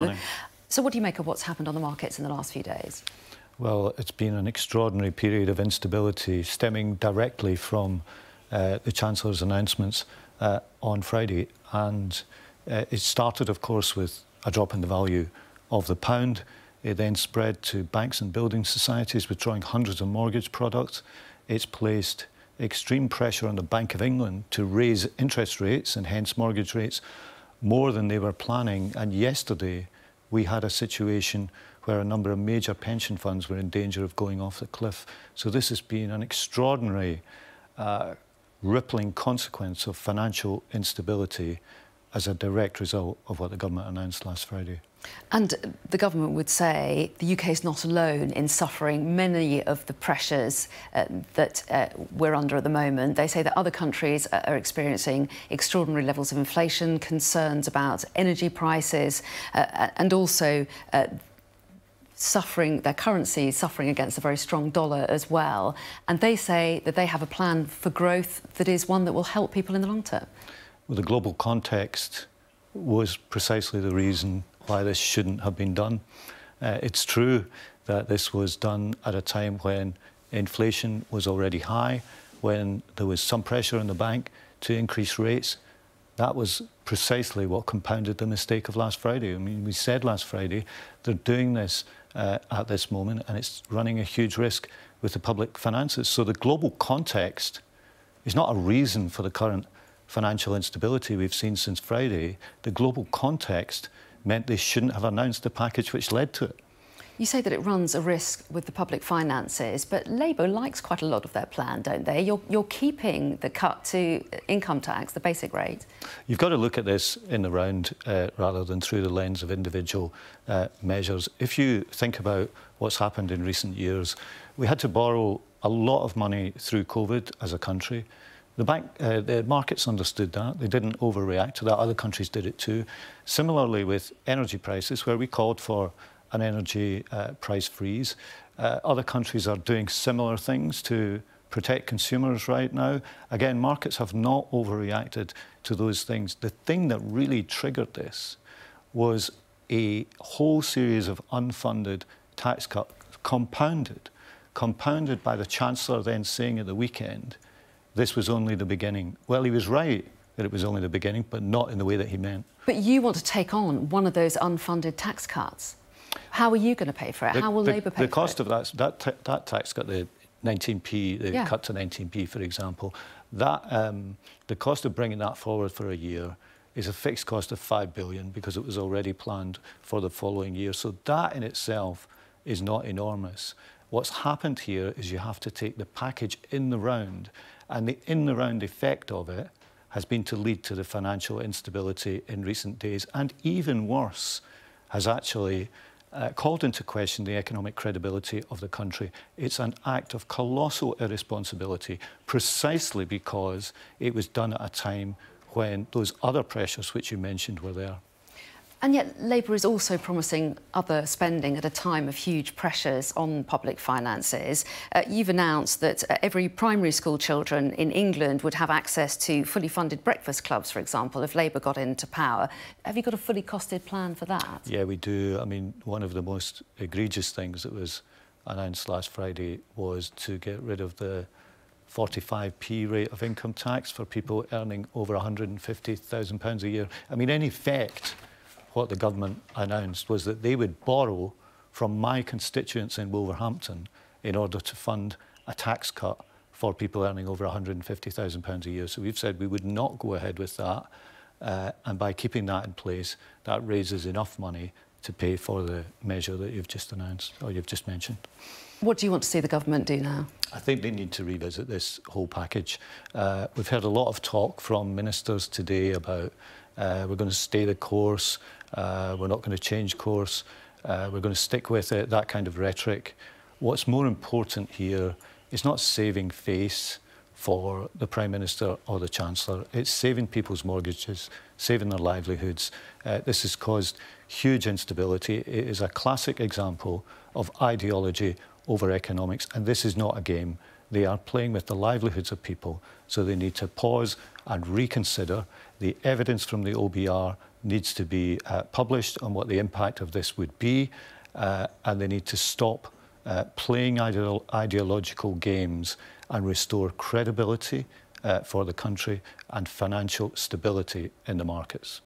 Morning. So what do you make of what's happened on the markets in the last few days? Well, it's been an extraordinary period of instability stemming directly from the Chancellor's announcements on Friday. And it started, of course, with a drop in the value of the pound. It then spread to banks and building societies withdrawing hundreds of mortgage products. It's placed extreme pressure on the Bank of England to raise interest rates and hence mortgage rates more than they were planning. And yesterday we had a situation where a number of major pension funds were in danger of going off the cliff. So this has been an extraordinary rippling consequence of financial instability as a direct result of what the government announced last Friday. And the government would say the UK is not alone in suffering many of the pressures that we're under at the moment. They say that other countries are experiencing extraordinary levels of inflation, concerns about energy prices, and also their currency suffering against a very strong dollar as well. And they say that they have a plan for growth that is one that will help people in the long term. Well, the global context was precisely the reason why this shouldn't have been done. It's true that this was done at a time when inflation was already high, when there was some pressure on the bank to increase rates. That was precisely what compounded the mistake of last Friday. I mean, we said last Friday they're doing this at this moment, and it's running a huge risk with the public finances. So the global context is not a reason for the current financial instability we've seen since Friday. The global context meant they shouldn't have announced the package which led to it. You say that it runs a risk with the public finances, but Labour likes quite a lot of their plan, don't they? You're keeping the cut to income tax, the basic rate. You've got to look at this in the round rather than through the lens of individual measures. If you think about what's happened in recent years, we had to borrow a lot of money through COVID as a country. The markets understood that. They didn't overreact to that. Other countries did it too. Similarly with energy prices, where we called for an energy price freeze. Other countries are doing similar things to protect consumers right now. Again, markets have not overreacted to those things. The thing that really triggered this was a whole series of unfunded tax cuts, compounded by the Chancellor then saying at the weekend, this was only the beginning. Well, he was right that it was only the beginning, but not in the way that he meant. But you want to take on one of those unfunded tax cuts. How are you going to pay for it? How will Labour pay for it? The cost of that tax cut, the 19p, the cut to 19p, for example, that the cost of bringing that forward for a year is a fixed cost of £5 billion because it was already planned for the following year. So that in itself is not enormous. What's happened here is you have to take the package in the round, and the in-the-round effect of it has been to lead to the financial instability in recent days, and even worse, has actually called into question the economic credibility of the country. It's an act of colossal irresponsibility, precisely because it was done at a time when those other pressures which you mentioned were there. And yet Labour is also promising other spending at a time of huge pressures on public finances. You've announced that every primary school children in England would have access to fully funded breakfast clubs, for example, if Labour got into power. Have you got a fully costed plan for that? Yeah, we do. I mean, one of the most egregious things that was announced last Friday was to get rid of the 45p rate of income tax for people earning over £150,000 a year. I mean, in effect, what the government announced was that they would borrow from my constituents in Wolverhampton in order to fund a tax cut for people earning over £150,000 a year. So we've said we would not go ahead with that. And by keeping that in place, that raises enough money to pay for the measure that you've just announced, or you've just mentioned. What do you want to see the government do now? I think they need to revisit this whole package. We've heard a lot of talk from ministers today about we're going to stay the course, we're not going to change course, we're going to stick with it, that kind of rhetoric. What's more important here is not saving face for the Prime Minister or the Chancellor. It's saving people's mortgages, saving their livelihoods. This has caused huge instability. It is a classic example of ideology over economics, and this is not a game. They are playing with the livelihoods of people, so they need to pause and reconsider. The evidence from the OBR needs to be published on what the impact of this would be, and they need to stop playing ideological games and restore credibility for the country and financial stability in the markets.